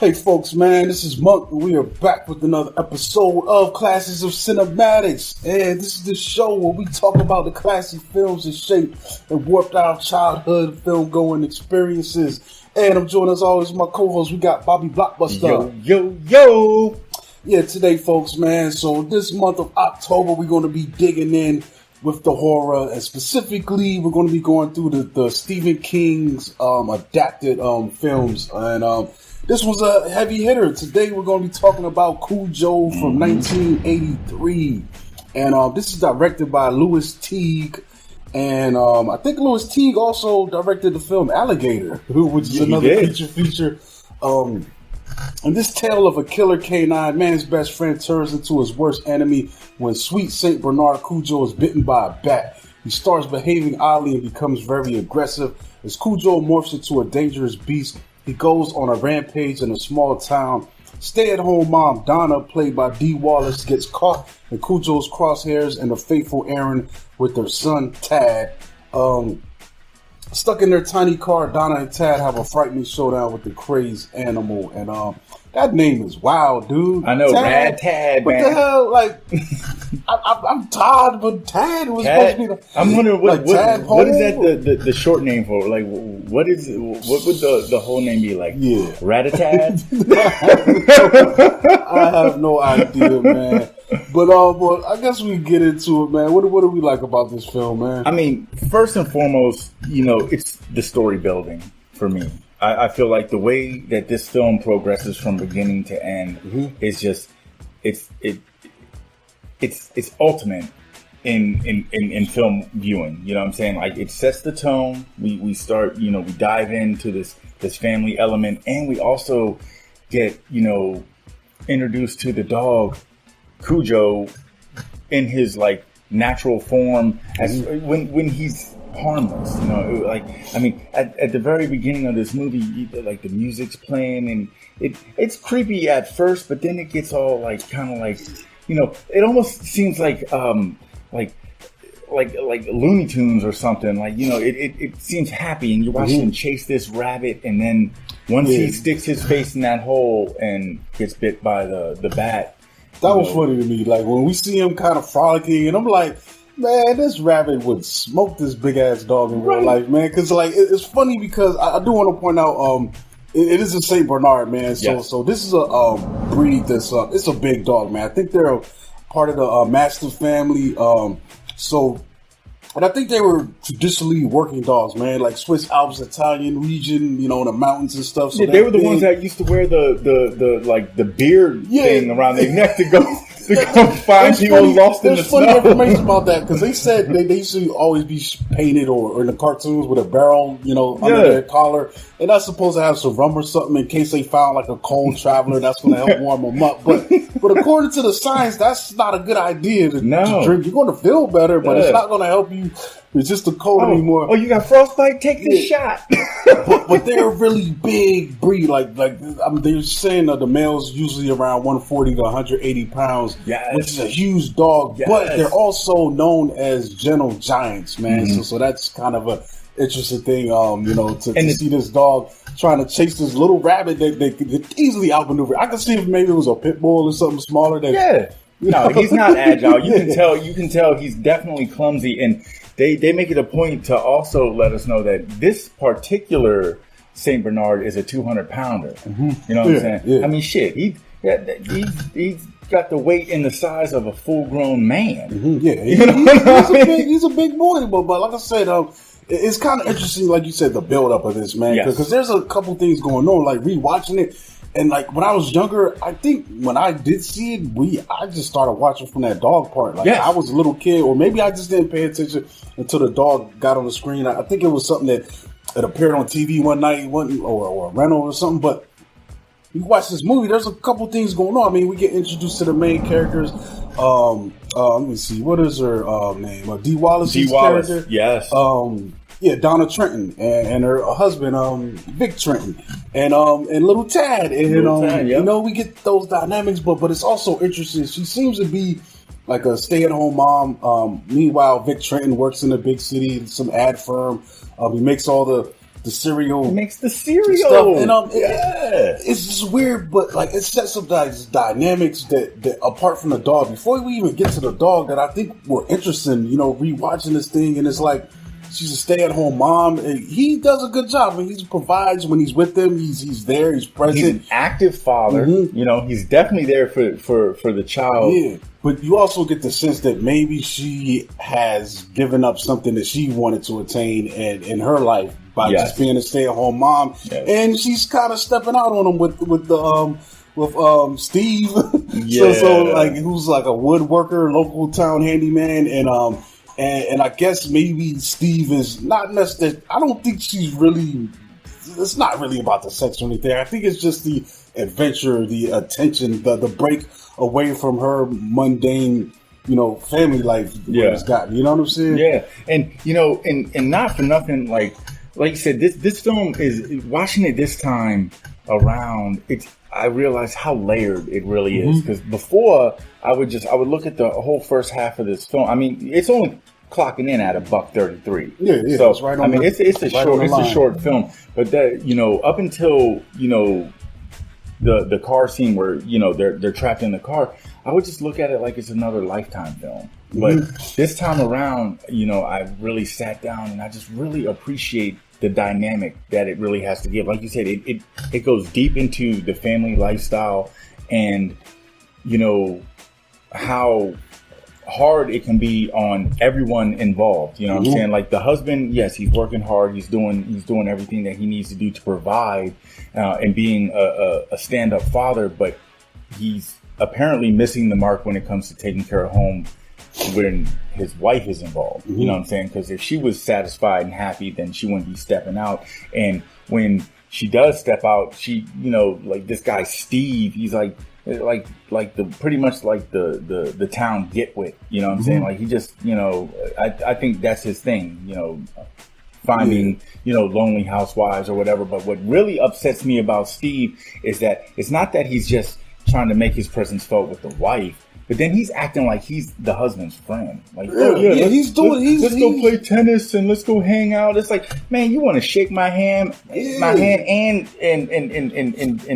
Hey folks, man, this is Monk, and we are back with another episode of Classes of Cinematics. And this is the show where we talk about the classic films that shaped and warped our childhood film-going experiences. And I'm joined as always with my co-host. We got Bobby Blockbuster. Yo. Yeah, today, folks, man. So this month of October, we're going to be digging in with the horror, and specifically, we're going to be going through the Stephen King's adapted films. And this was a heavy hitter. Today, we're going to be talking about Cujo from 1983. And this is directed by Louis Teague. And I think Louis Teague also directed the film Alligator, which is another feature. And this tale of a killer canine, man's best friend, turns into his worst enemy when sweet Saint Bernard Cujo is bitten by a bat. He starts behaving oddly and becomes very aggressive. As Cujo morphs into a dangerous beast, he goes on a rampage in a small town. Stay-at-home mom Donna, played by Dee Wallace, gets caught in Cujo's crosshairs and a fateful errand with her son Tad. Stuck in their tiny car, Donna and Tad have a frightening showdown with the crazed animal. And that name is wild, dude. I know, Tad, Rad Tad, what man. the hell? Like, I'm Todd, but Tad was supposed to be I'm wondering what is that the short name for? Like, what would the whole name be like? Yeah. Ratatad? I have no idea, man. But I guess we get into it, man. What do we like about this film, man? I mean, first and foremost, it's the story building for me. I feel like the way that this film progresses from beginning to end is just it's ultimate in film viewing. You know what I'm saying? Like, it sets the tone. We start, we dive into this family element, and we also get introduced to the dog Cujo in his like natural form as when he's harmless, at the very beginning of this movie, like the music's playing and it's creepy at first, but then it gets all like kind of like it almost seems like Looney Tunes or something. Like it seems happy, and you're watching him chase this rabbit, and then once he sticks his face in that hole and gets bit by the bat. That was funny to me. Like, when we see him kind of frolicking, and I'm like, man, this rabbit would smoke this big ass dog in real life, man. Because like, it's funny because I do want to point out, it is a Saint Bernard, man. So this is a breed that's it's a big dog, man. I think they're a part of the Mastiff family. And I think they were traditionally working dogs, man, like Swiss Alps, Italian region, in the mountains and stuff. So they were the ones that used to wear the beard thing around their neck to go find people lost in the snow. There's funny information about that, because they said they used to always be painted or in the cartoons with a barrel, under their collar. And that's supposed to have some rum or something in case they found like a cold traveler that's going to help warm them up. But according to the science, that's not a good idea to drink. You're going to feel better, but it's not going to help you. It's just the cold anymore. Oh, you got frostbite? Take this shot. but they're a really big breed. They're saying that the male's usually around 140 to 180 pounds, which is a huge dog. Yes. But they're also known as gentle giants, man. So that's kind of a interesting thing, to see this dog trying to chase this little rabbit that they could easily outmaneuver. I could see if maybe it was a pit bull or something smaller. No, he's not agile. You can tell he's definitely clumsy, and they make it a point to also let us know that this particular Saint Bernard is a 200-pounder. You know what I'm saying? Yeah. I mean, shit, he's got the weight and the size of a full-grown man. Yeah, he's a big boy, but like I said, it's kind of interesting, like you said, the build-up of this, man, because there's a couple things going on, like rewatching it. And like when I was younger, I think when I did see it, I just started watching from that dog part. Like I was a little kid, or maybe I just didn't pay attention until the dog got on the screen. I think it was something that appeared on TV one night, or a rental or something. But you watch this movie, there's a couple things going on. I mean, we get introduced to the main characters. Let me see, what is her name? Dee Wallace. Character. Yes. Donna Trenton and her husband, Vic Trenton, and little Tad, and we get those dynamics, but it's also interesting. She seems to be like a stay-at-home mom. Meanwhile, Vic Trenton works in a big city, some ad firm. He makes all the the cereal. He makes the cereal. Stuff. And it's just weird, but like it sets up these dynamics that apart from the dog, before we even get to the dog, that I think were interesting. You know, rewatching this thing, and it's like she's a stay-at-home mom. And he does a good job. He provides when he's with them. He's there. He's present. He's an active father. Mm-hmm. You know, he's definitely there for the child. Yeah, but you also get the sense that maybe she has given up something that she wanted to attain in her life by just being a stay-at-home mom, and she's kind of stepping out on him with Steve. so like who's like a woodworker, local town handyman, and I guess maybe Steve is not necessarily. I don't think she's really. It's not really about the sex or anything. I think it's just the adventure, the attention, the break away from her mundane, family life. It's gotten. You know what I'm saying? Yeah, and and not for nothing, like you said, this film is, watching it this time around, I realized how layered it really is. Because before, I would look at the whole first half of this film. I mean, it's only clocking in at $1:33. Yeah. So it's right on it's a short film. But that, up until the car scene where they're trapped in the car, I would just look at it like it's another Lifetime film. But this time around, I really sat down and I just really appreciate the dynamic that it really has to give. Like you said, it goes deep into the family lifestyle and, how hard it can be on everyone involved. You know what I'm saying? Like the husband, yes, he's working hard. He's doing everything that he needs to do to provide and being a stand-up father, but he's apparently missing the mark when it comes to taking care of home when his wife is involved. You know what I'm saying? Because if she was satisfied and happy, then she wouldn't be stepping out. And when she does step out, she, like this guy Steve, he's like pretty much like the town getwit. You know what I'm saying? Like he just, I think that's his thing. Finding, lonely housewives or whatever. But what really upsets me about Steve is that it's not that he's just trying to make his presence felt with the wife, but then he's acting like he's the husband's friend. Like, let's go play tennis and let's go hang out. It's like, man, you want to shake my hand and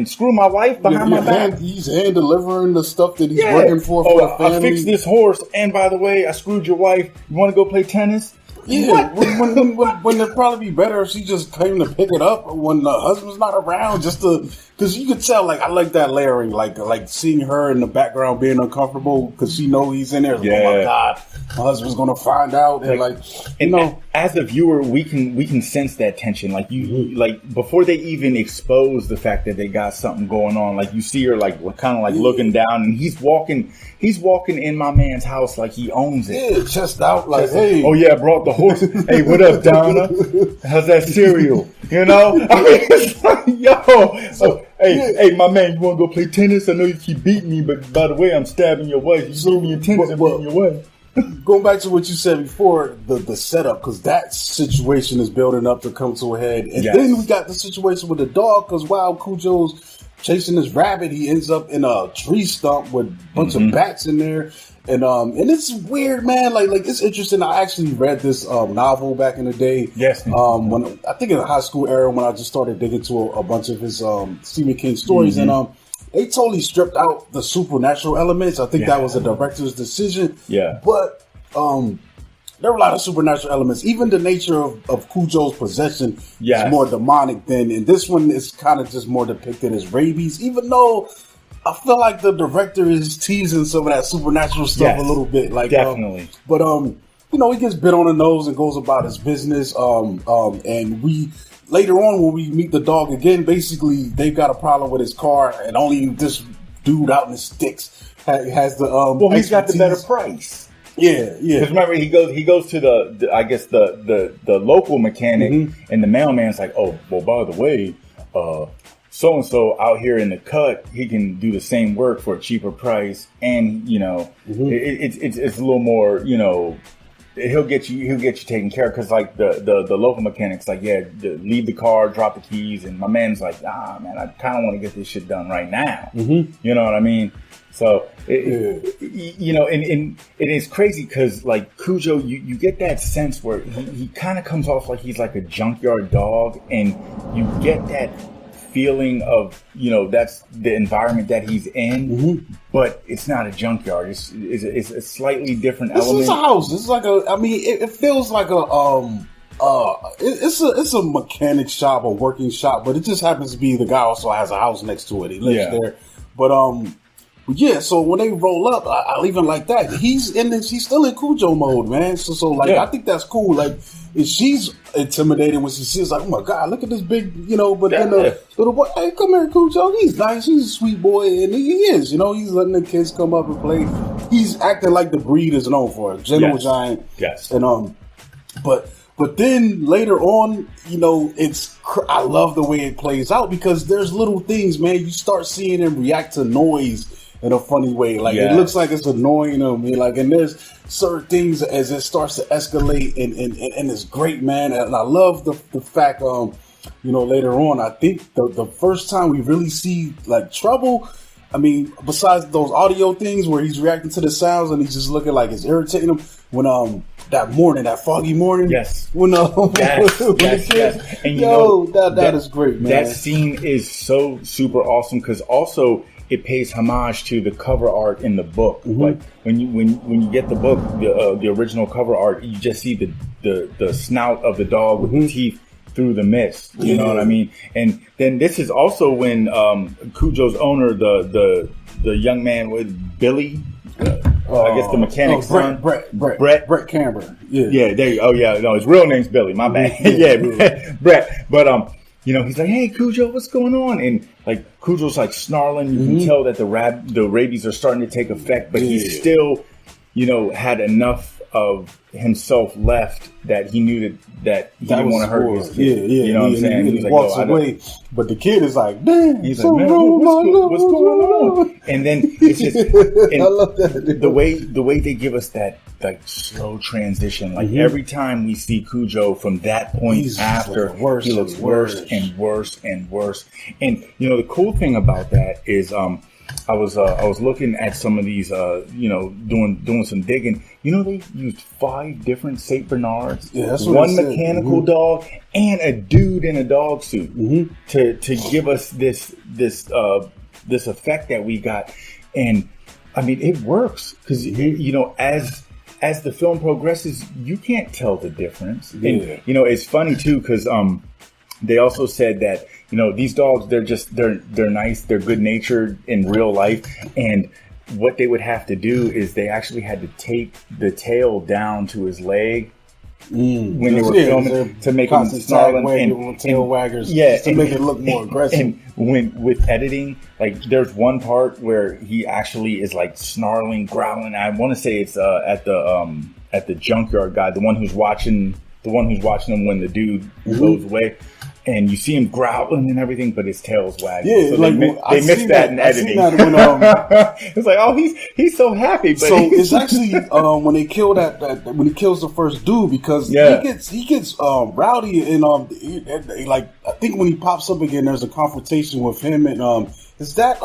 screw my wife behind my back. He's hand delivering the stuff that he's working for the family. I fixed this horse, and by the way, I screwed your wife. You want to go play tennis? Yeah, when it'd probably be better if she just came to pick it up when the husband's not around, because you could tell, like, I like that layering, like seeing her in the background being uncomfortable because she know he's in there. Like, oh my God, my husband's gonna find out, and as a viewer, we can sense that tension. Like like before they even expose the fact that they got something going on, like you see her kind of looking down, and he's walking in my man's house like he owns it. Yeah, chest out, like, hey, oh yeah, I brought the horse. Hey, what up, Donna? How's that cereal? I mean, it's like, yo. Hey, my man, you want to go play tennis? I know you keep beating me, but by the way, I'm stabbing your wife. You beat me in tennis and beating your wife. Going back to what you said before, the setup, because that situation is building up to come to a head. And then we got the situation with the dog, because while Cujo's chasing this rabbit, he ends up in a tree stump with a bunch of bats in there. And it's weird, man. Like it's interesting. I actually read this novel back in the day. Yes. When I think in the high school era, when I just started digging to a bunch of his Stephen King stories, and they totally stripped out the supernatural elements. I think that was the director's decision. Yeah. But there were a lot of supernatural elements. Even the nature of Cujo's possession is more demonic than, and this one is kind of just more depicted as rabies, even though I feel like the director is teasing some of that supernatural stuff a little bit. Like, definitely. But he gets bit on the nose and goes about his business. And we later on, when we meet the dog again, basically they've got a problem with his car, and only this dude out in the sticks has the he's got the better price. Yeah. Because remember, he goes to the local mechanic, and the mailman's like, oh, well, by the way, so-and-so out here in the cut, he can do the same work for a cheaper price. And, it's a little more, he'll get you taken care of. Cause like the local mechanic's like, leave the car, drop the keys. And my man's like, man, I kind of want to get this shit done right now. You know what I mean? So, you know, and it's crazy because, like, Cujo, you get that sense where he kind of comes off like he's like a junkyard dog, and you get that feeling of, you know, that's the environment that he's in, but it's not a junkyard. It's a slightly different element. This is a house. It's like it feels like it's a mechanic shop, a working shop, but it just happens to be the guy also has a house next to it. He lives there. But yeah, so when they roll up, I even like that. He's still in Cujo mode, man. So like, I think that's cool. Like, if she's intimidated when she sees, like, oh my God, look at this big, you know, but then the little boy, hey, come here, Cujo. He's nice. He's a sweet boy. And he is, you know, he's letting the kids come up and play. He's acting like the breed is known for, a gentle giant. Yes. And, but then later on, you know, I love the way it plays out because there's little things, man. You start seeing him react to noise in a funny way. Like, it looks like it's annoying him. Like, and there's certain things as it starts to escalate, and it's great, man. And I love the fact, you know, later on, I think the first time we really see, like, trouble, I mean, besides those audio things where he's reacting to the sounds and he's just looking like it's irritating him, when, that foggy morning. Yes. When, yes. And that is great, man. That scene is so super awesome because also it pays homage to the cover art in the book. Like when you get the book, the original cover art, you just see the snout of the dog with the teeth through the mist. You know what I mean? And then this is also when Cujo's owner, the young man with Billy. I guess the mechanic's son. Brett Camber. Yeah. There you. Oh yeah. No, his real name's Billy. My bad. Brett. But you know, he's like, hey, Cujo, what's going on? And like Cujo's like snarling. You can tell that the rabies are starting to take effect, but he still, you know, had enough of himself left that he knew that he didn't want to hurt his kid. You know what I'm saying? He walks away, but the kid is like, damn, he's like, man, what's going on? And then it's just, I love that. The way they give us that like slow transition, like every time we see Cujo from that point after, he looks worse and worse and worse. And you know, the cool thing about that is, I was looking at some of these, you know, doing some digging. You know, they used 5 different Saint Bernards, one mechanical dog, and a dude in a dog suit to give us this effect that we got. And I mean, it works because you know, as the film progresses, you can't tell the difference. And you know, it's funny too because they also said that, you know, these dogs, they're nice, they're good natured in real life, and what they would have to do is they actually had to tape the tail down to his leg when they were filming to make him snarling and tail waggers, to make it look more aggressive. And with editing, like there's one part where he actually is like snarling, growling. I want to say it's at the junkyard guy, the one who's watching him when the dude goes away. And you see him growling and everything, but his tail's wagging. Yeah, so like they missed that in editing. It's like, oh, he's so happy. But so it's actually when they kill when he kills the first dude, because he gets rowdy and like I think when he pops up again, there's a confrontation with him and is that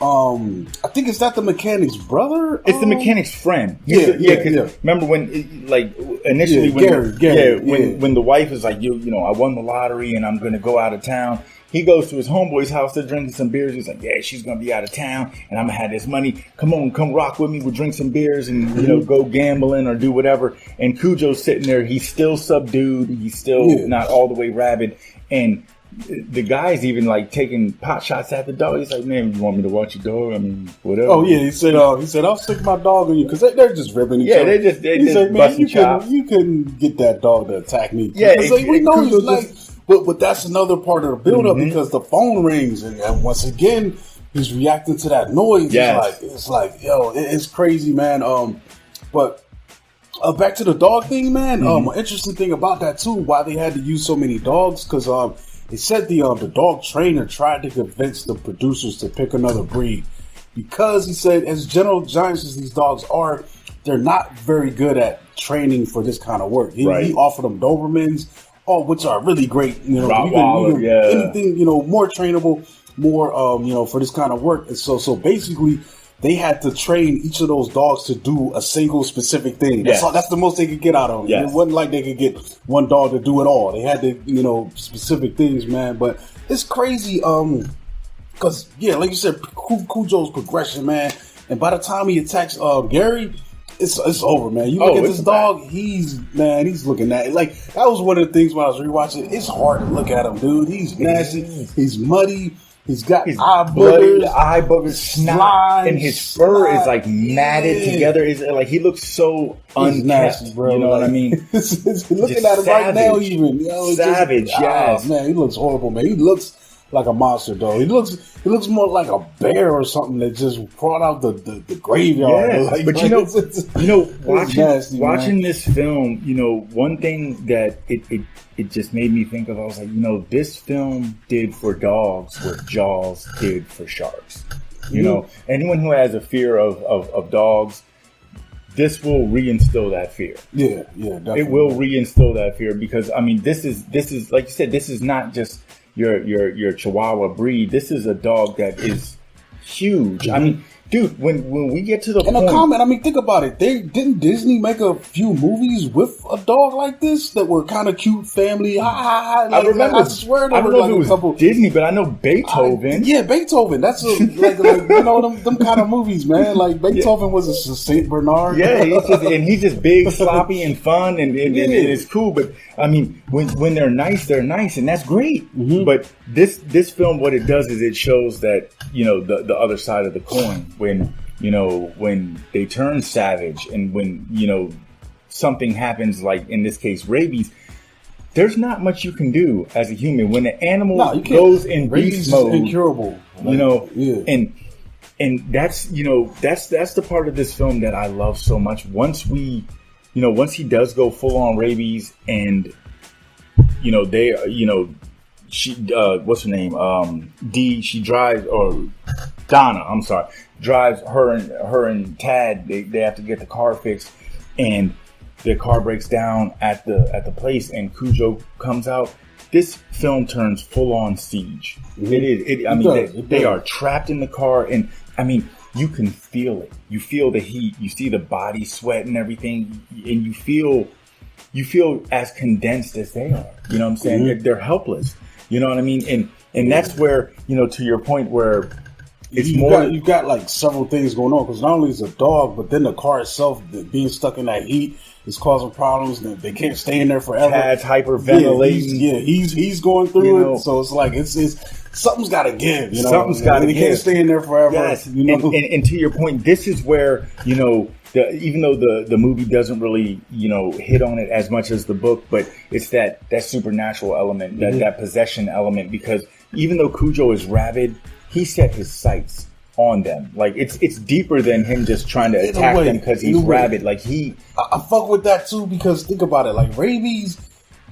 I think is that the mechanic's brother? It's the mechanic's friend. Remember when, like, initially, when the wife is like, you know, I won the lottery and I'm going to go out of town. He goes to his homeboy's house. They're drinking some beers. He's like, yeah, she's going to be out of town and I'm going to have this money. Come on, come rock with me. We'll drink some beers and, you know, go gambling or do whatever. And Cujo's sitting there. He's still subdued. He's still not all the way rabid. And the guy's even like taking pot shots at the dog. He's like, man, you want me to watch your dog? I mean, whatever. Oh yeah, he said I'll stick my dog on you because they're just ripping each other. They just busting chops. You couldn't get that dog to attack me. Yeah, we know he's like, but that's another part of the build up because the phone rings and once again he's reacting to that noise. It's like yo, it's crazy, man. But back to the dog thing, man. An interesting thing about that too, why they had to use so many dogs, because they said the dog trainer tried to convince the producers to pick another breed because he said, as gentle giants as these dogs are, they're not very good at training for this kind of work. He offered them Dobermans, which are really great. You know, anything, you know, more trainable. more, for this kind of work. And so basically, they had to train each of those dogs to do a single specific thing. That's the most they could get out of them. Yes. It wasn't like they could get one dog to do it all. They had to, specific things, man. But it's crazy, because, like you said, Cujo's progression, man. And by the time he attacks Gary, it's over, man. You look at this dog, he's looking at it. Like, that was one of the things when I was rewatching. It's hard to look at him, dude. He's nasty. He's muddy. He's got eye boogers, snot, and his fur is like matted together. It's like he looks so unkept, nasty, bro. You know what I mean? Looking at him right now, even savage. Yes, man, he looks horrible, man. He looks like a monster, though. He looks more like a bear or something that just brought out the graveyard. Yes, like, but watching this film, one thing that it just made me think of, I was like, this film did for dogs what Jaws did for sharks. Anyone who has a fear of dogs, this will reinstill that fear. Yeah, definitely. It will reinstill that fear because, I mean, this is like you said, this is not just your Chihuahua breed. This is a dog that is huge. Mm-hmm. I mean, dude, when we get to the point... And a comment, I mean, think about it. Didn't Disney make a few movies with a dog like this that were kind of cute, family? I remember. I swear there were like a couple... Disney, but I know Beethoven. Beethoven. That's them kind of movies, man. Like, Beethoven was a Saint Bernard. Yeah, he's just big, sloppy, and fun, and it's cool. But I mean, when they're nice, and that's great. Mm-hmm. But this film, what it does is it shows that the other side of the coin. When they turn savage and when something happens, like in this case rabies, there's not much you can do as a human when the animal goes in beast mode. Incurable, and that's the part of this film that I love so much. Once he does go full on rabies, and she what's her name, Dee, she drives, or Donna, I'm sorry, drives her and Tad. They have to get the car fixed, and their car breaks down at the place, and Cujo comes out. This film turns full on siege. Mm-hmm. They are trapped in the car, and I mean, you can feel it. You feel the heat. You see the body sweat and everything, and you feel as condensed as they are. You know what I'm saying? Mm-hmm. They're helpless. You know what I mean? And that's where, to your point, where it's you've got like several things going on, because not only is a dog, but then the car itself, being stuck in that heat, is causing problems. They can't stay in there forever. Tad's hyperventilating. He's going through it. So it's like it's something's got to give. Something's got to give. They can't stay in there forever. Yes. And to your point, this is where even though the movie doesn't really hit on it as much as the book, but it's that supernatural element, that possession element, because even though Cujo is rabid, he set his sights on them. Like it's deeper than him just trying to attack them because he's rabid. Like I fuck with that too, because think about it. Like rabies,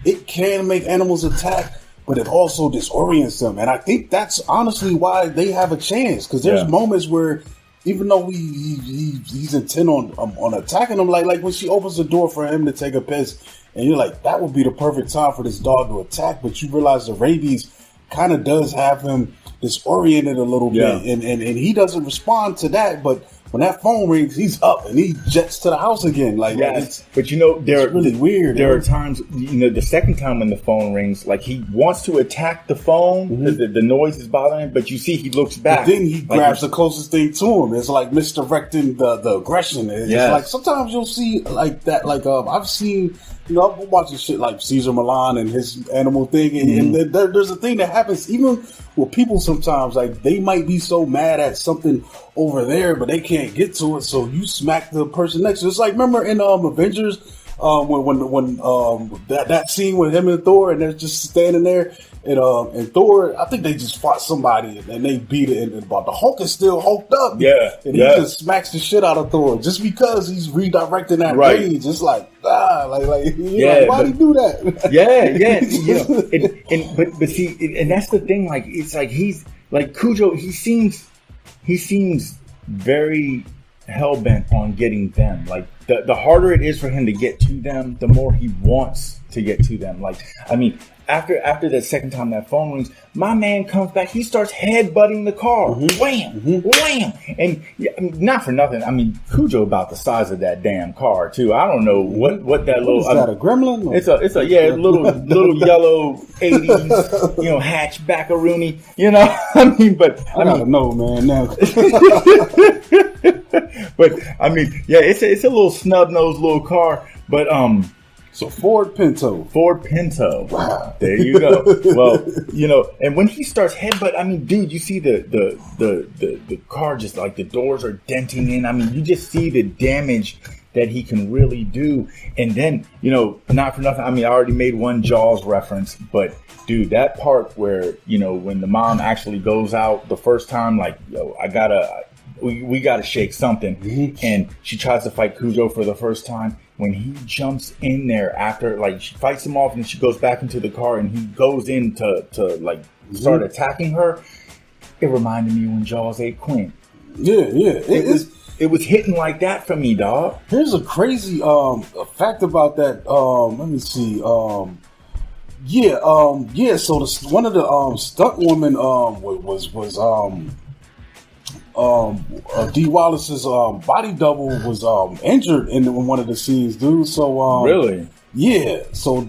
it can make animals attack, but it also disorients them. And I think that's honestly why they have a chance, because there's moments where, even though he's intent on attacking them, like when she opens the door for him to take a piss, and you're like, that would be the perfect time for this dog to attack, but you realize the rabies kind of does have him disoriented a little bit, and he doesn't respond to that. But when that phone rings, he's up and he jets to the house again. Like, yes, but it's really weird. There are times, the second time when the phone rings, like he wants to attack the phone because the noise is bothering him, but you see he looks back. But then he grabs the closest thing to him. It's like misdirecting the aggression. It's like sometimes you'll see like that. Like I've seen. I've been watching shit like Cesar Millan and his animal thing, and there's a thing that happens even with people sometimes. Like they might be so mad at something over there, but they can't get to it, so you smack the person next to it. It's like, remember in Avengers, when that scene with him and Thor, and they're just standing there, and Thor, I think they just fought somebody and they beat it, but the Hulk is still hulked up. Yeah. And he just smacks the shit out of Thor just because he's redirecting that rage. It's like, why do you do that? But see, and that's the thing, like, it's like he's like Cujo, he seems very hell-bent on getting them. Like the harder it is for him to get to them, the more he wants to get to them. Like, I mean, after that second time that phone rings, my man comes back. He starts headbutting the car. Wham, wham, and not for nothing. I mean, Cujo about the size of that damn car too. I don't know what that little. Is that a gremlin? Or? It's a little yellow 80s hatchback-a-rooney. I mean, but I gotta know, man. Now. But I mean, yeah, it's a little snub-nosed little car, but So Ford Pinto. Wow. There you go. Well, and when he starts headbutt, I mean, dude, you see the car just like the doors are denting in. I mean, you just see the damage that he can really do. And then, not for nothing, I mean, I already made one Jaws reference, but dude, that part where, when the mom actually goes out the first time, like, we gotta shake something. And she tries to fight Cujo for the first time. When he jumps in there after, like, she fights him off and she goes back into the car and he goes in to start attacking her, it reminded me when Jaws ate Quint. Yeah. It was hitting like that for me, dog. Here's a crazy fact about that. Let me see. So one of the stunt women was Dee Wallace's body double was injured in one of the scenes, dude. So really, yeah. So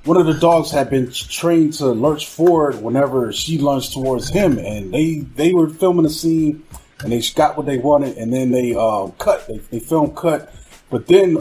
one of the dogs had been trained to lurch forward whenever she lunged towards him, and they were filming a scene, and they got what they wanted, and then they cut. They filmed cut, but then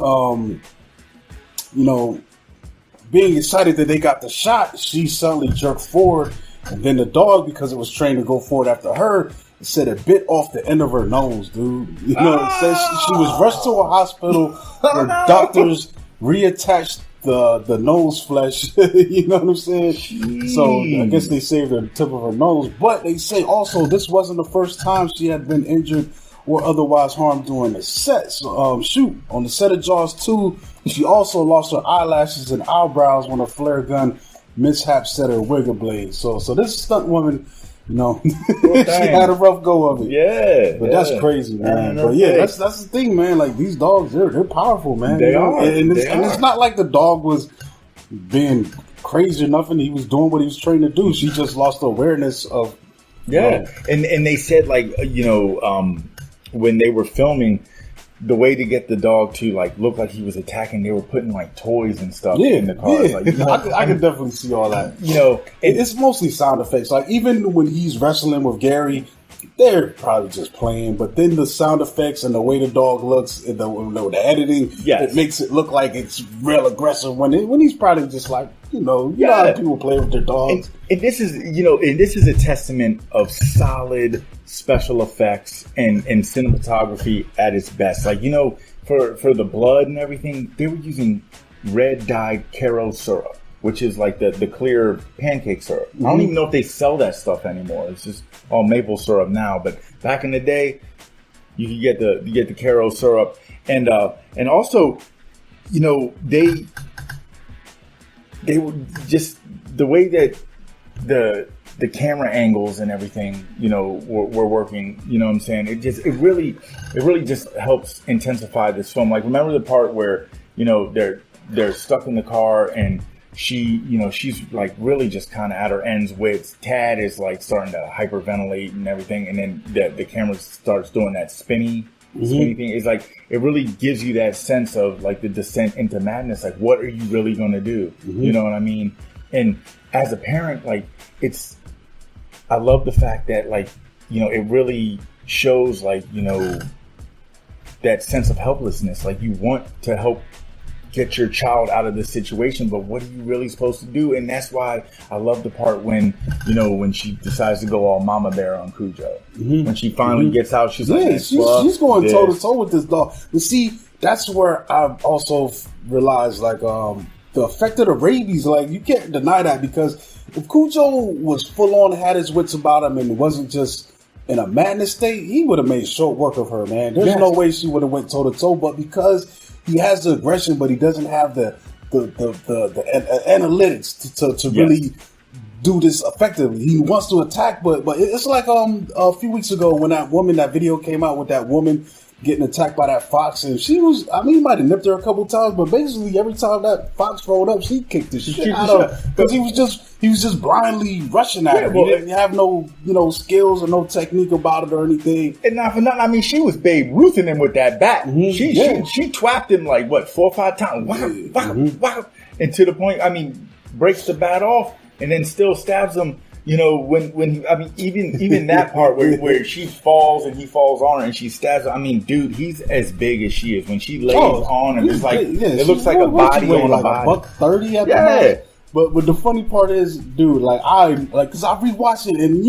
being excited that they got the shot, she suddenly jerked forward, and then the dog, because it was trained to go forward after her, said it bit off the end of her nose, dude. It says she was rushed to a hospital where doctors reattached the nose flesh. You know what I'm saying? Jeez. So I guess they saved the tip of her nose. But they say also this wasn't the first time she had been injured or otherwise harmed during the set. Shoot, on the set of Jaws 2, she also lost her eyelashes and eyebrows when a flare gun mishap set her wig ablaze. So this stunt woman, she had a rough go of it. Yeah, but that's crazy, man. But yeah, that's the thing, man. Like, these dogs, they're powerful, man. They are, and it's not like the dog was being crazy or nothing. He was doing what he was trained to do. She just lost the awareness of. Yeah, and they said, like, when they were filming, the way to get the dog to like look like he was attacking, they were putting like toys and stuff in the cars. Yeah. Like, I can definitely see all that. It's mostly sound effects. Like, even when he's wrestling with Gary, they're probably just playing. But then the sound effects and the way the dog looks, and the editing, it makes it look like it's real aggressive when he's probably just like, how people play with their dogs. And this is, a testament of solid special effects and cinematography at its best. Like, for the blood and everything, they were using red dyed Caro syrup, which is like the clear pancake syrup. I don't even know if they sell that stuff anymore. It's just all maple syrup now. But back in the day, you could get the Caro syrup, and also, they were just the way that the camera angles and everything, were working. You know what I'm saying? It really just helps intensify this film. Like, remember the part where they're stuck in the car and she, she's like really just kind of at her end's wits. Tad is like starting to hyperventilate and everything, and then the camera starts doing that spinny thing. It's like, it really gives you that sense of like the descent into madness. Like, what are you really going to do? You know what I mean? And as a parent, like, I love the fact that, like, it really shows, like, that sense of helplessness. Like, you want to help get your child out of this situation, but what are you really supposed to do? And that's why I love the part when she decides to go all mama bear on Cujo. When she finally gets out, she's like, she's going toe to toe with this dog. But see, that's where I've also realized, like, the effect of the rabies. Like, you can't deny that, because if Cujo was full on, had his wits about him, and wasn't just in a madness state, he would have made short work of her, man. There's no way she would have went toe to toe. But because he has the aggression, but he doesn't have the analytics to really do this effectively. He wants to attack, but it's like a few weeks ago when that video came out with that woman getting attacked by that fox, and she was, I mean, he might have nipped her a couple times, but basically every time that fox rolled up, she kicked the shit out of him, because he was just blindly rushing at her. He didn't have no, skills or no technique about it or anything. And not for nothing, I mean, she was Babe Ruthing him with that bat. She twapped him like, 4 or 5 times. Wow. And to the point, I mean, breaks the bat off and then still stabs him. When he, I mean, even that part where she falls and he falls on her and she stabs her. I mean, dude, he's as big as she is. When she lays on him, it's like it looks like a body on a body. $130 at the most. But the funny part is, dude, because I rewatched it and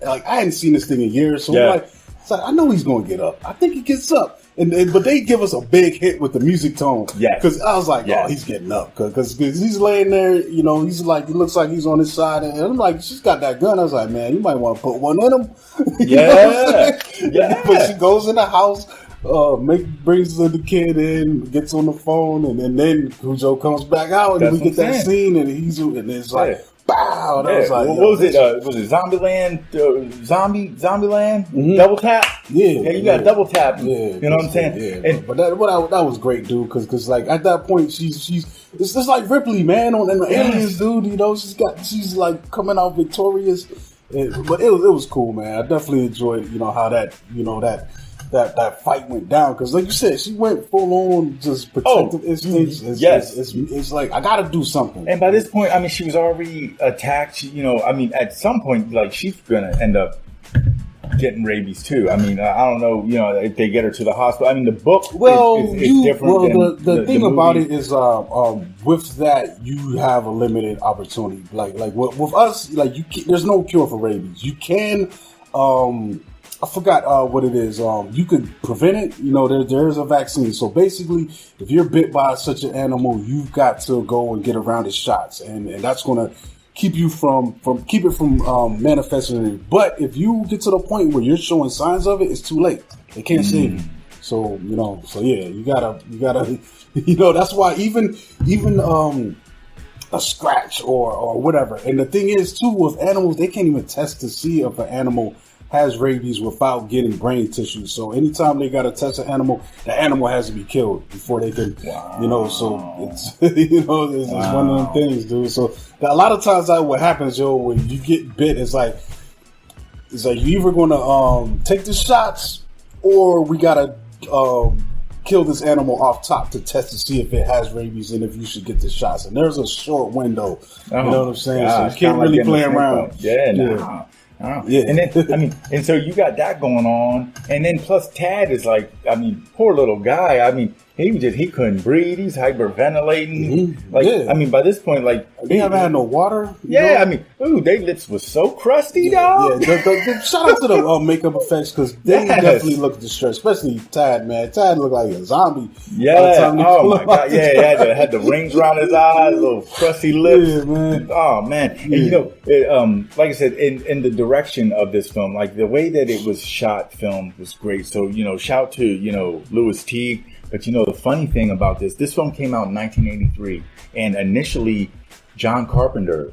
I hadn't seen this thing in years, so it's like I know he's gonna get up. I think he gets up. But they give us a big hit with the music tone. Yeah. Because I was like, oh, he's getting up. Because he's laying there, he's like, he looks like he's on his side. And I'm like, she's got that gun. I was like, man, you might want to put one in him. Yeah. But she goes in the house, brings the kid in, gets on the phone, and then Cujo comes back out, and we get that scene, and it's like, bow. And I was like, what was it? Was it Zombieland? Zombieland? Double tap? Yeah, you got double tap. Yeah, you know what I'm saying? Yeah, but that was great, dude. Because like at that point, she's it's just like Ripley, man, on the Aliens, dude. She's like coming out victorious. But it was cool, man. I definitely enjoyed how that fight went down, because like you said, she went full on just protective instincts. It's like, I gotta do something. And by this point, I mean, she was already attacked. I mean, at some point, like, she's gonna end up getting rabies too. I mean, I don't know, if they get her to the hospital. I mean, the book is different. Well, the thing about it is, with that, you have a limited opportunity. Like with us, like there's no cure for rabies. You can, I forgot what it is. You can prevent it. There is a vaccine. So basically, if you're bit by such an animal, you've got to go and get around its shots, and that's going to keep you from manifesting it. But if you get to the point where you're showing signs of it, it's too late. They can't save you. So you gotta that's why even a scratch or whatever. And the thing is too, with animals, they can't even test to see if an animal has rabies without getting brain tissue. So anytime they gotta test an animal, the animal has to be killed before they can, so it's, it's one of them things, dude. So a lot of times what happens, when you get bit, it's like you're either gonna take the shots, or we gotta kill this animal off top to test to see if it has rabies and if you should get the shots. And there's a short window. You know what I'm saying? So you can't really play around. And then, and so you got that going on, and then plus Tad is like, poor little guy. He couldn't breathe. He's hyperventilating. By this point, they haven't had no water. Their lips was so crusty, dog. Yeah. Shout out to the makeup effects, because they definitely look distressed, especially Tad, man. Tad looked like a zombie. Yeah. Oh my god. Yeah. Had the rings around his eyes, little crusty lips. Yeah, man. Oh man. Yeah. And like I said, in the direction of this film, like the way that it was shot, filmed was great. So shout to Louis Teague. But the funny thing about this film came out in 1983, and initially John Carpenter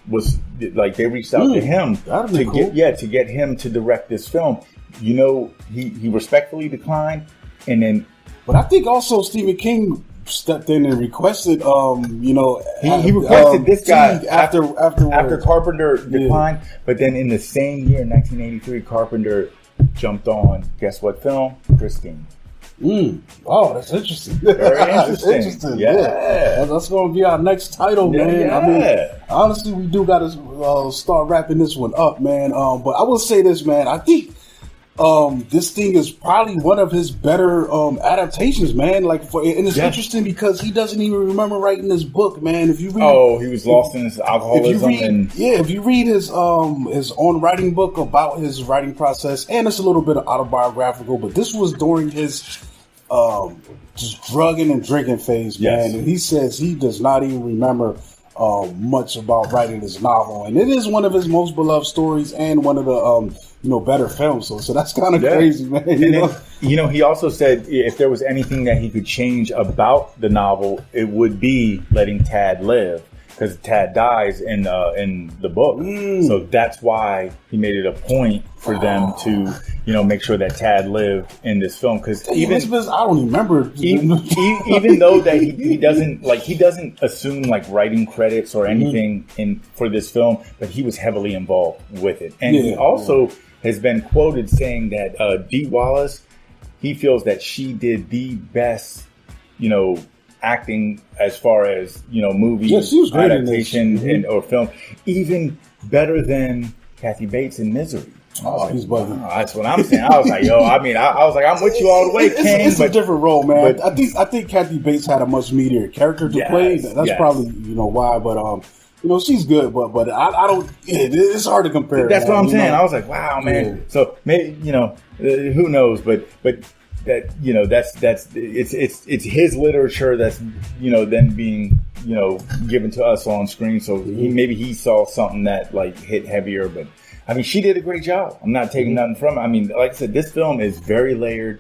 was like, they reached out to him to get him to direct this film. He respectfully declined, and then. But I think also Stephen King stepped in and requested, he requested this guy after Carpenter declined. But then in the same year, 1983, Carpenter jumped on, guess what film? Christine. Oh, that's interesting. Very interesting. That's interesting. Yeah. That's going to be our next title, man. Yeah. Honestly, we do got to start wrapping this one up, man. But I will say this, man. I think this thing is probably one of his better adaptations, man. And it's interesting because he doesn't even remember writing this book, man. If you read, he was lost in his alcoholism. If you read his own writing book about his writing process, and it's a little bit autobiographical, but this was during his just drugging and drinking phase, man. And he says he does not even remember much about writing this novel, and it is one of his most beloved stories and one of the better films. So that's kind of crazy, man. He also said if there was anything that he could change about the novel, it would be letting Tad live. because Tad dies in the book. So that's why he made it a point for them to, you know, make sure that Tad lived in this film. Because even I don't remember. Even though that he doesn't assume like writing credits or anything for this film, but he was heavily involved with it, and he also has been quoted saying that Dee Wallace, he feels that she did the best, you know, acting as far as, you know, movie adaptation or film, even better than Kathy Bates in Misery. Oh, he's bugging. That's what I'm saying. I was like, yo, I mean, I was like, I'm with you all the way, King. It's a different role, man. I think Kathy Bates had a much meatier character to play. That's probably, you know, why. But you know, she's good, but I don't. It's hard to compare. That's what I'm saying. Know? I was like, wow, man. Yeah. So maybe, you know, who knows? But that, you know, that's it's his literature that's, you know, then being, you know, given to us on screen. So maybe he saw something that like hit heavier. But I mean, she did a great job. I'm not taking nothing from it. I mean, like I said, this film is very layered.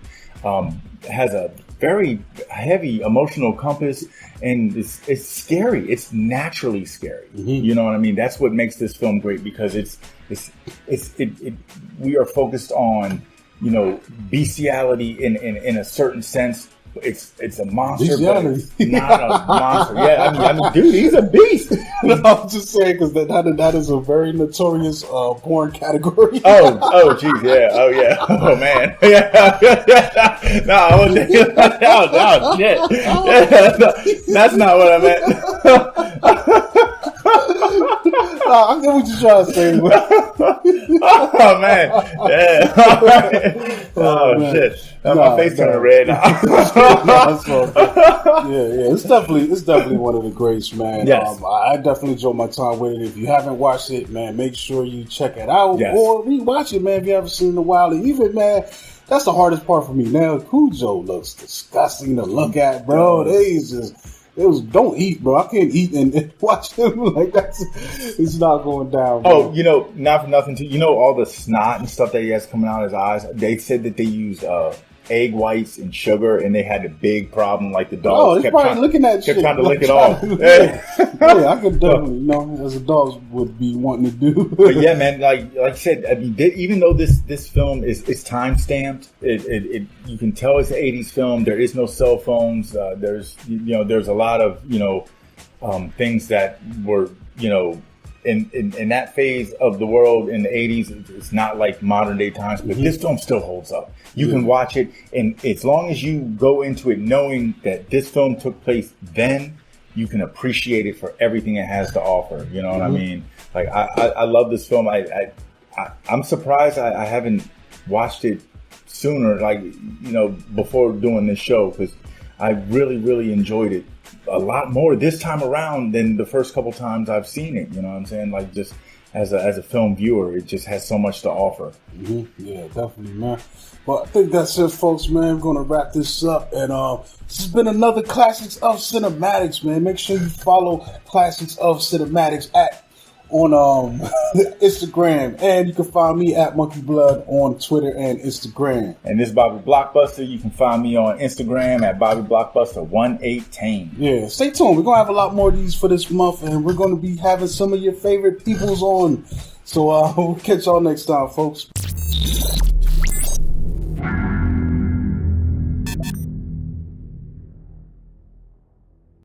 Has a very heavy emotional compass, and it's scary. It's naturally scary. You know what I mean? That's what makes this film great, because we are focused on, you know, bestiality in a certain sense. It's a monster, but it's not a monster. Yeah, I mean, dude, he's a beast. No, I'm just saying, because that is a very notorious porn category. Oh, geez, yeah, oh man, yeah. No, shit. That's not what I meant. I get what you're trying to say. Oh man, yeah. Oh shit. My face turned red now. Yeah, it's definitely one of the greats, man. Yes. I definitely enjoyed my time with it. If you haven't watched it, man, make sure you check it out or rewatch it, man. If you haven't seen it in a while, and even, man, that's the hardest part for me now. Cujo looks disgusting to look at, bro. Don't eat, bro. I can't eat and watch him like that's. It's not going down. Bro. Oh, you know, not for nothing. You know, all the snot and stuff that he has coming out of his eyes. They said that they used egg whites and sugar, and they had a big problem. Like the dogs kept trying to lick it off. Yeah, I could definitely, you know, as a dog would be wanting to do. But yeah, man, like I said, I mean, even though this film is time stamped, it you can tell it's an '80s film. There is no cell phones. There's a lot of, you know, things that were, you know, in that phase of the world in the 80s. It's not like modern day times, but this film still holds up. You can watch it, and as long as you go into it knowing that this film took place then, you can appreciate it for everything it has to offer. You know what I mean? Like, I love this film. I'm surprised I haven't watched it sooner, like, you know, before doing this show, because I really, really enjoyed it a lot more this time around than the first couple times I've seen it. You know what I'm saying? Like, just as a film viewer, it just has so much to offer. Yeah, definitely, man. Well, I think that's it, folks, man. We're going to wrap this up. And this has been another Classics of Cinematics, man. Make sure you follow Classics of Cinematics on Instagram. And you can find me at Monkey Blood on Twitter and Instagram. And this is Bobby Blockbuster. You can find me on Instagram at Bobby Blockbuster 118. Yeah, stay tuned. We're going to have a lot more of these for this month. And we're going to be having some of your favorite peoples on. So we'll catch y'all next time, folks.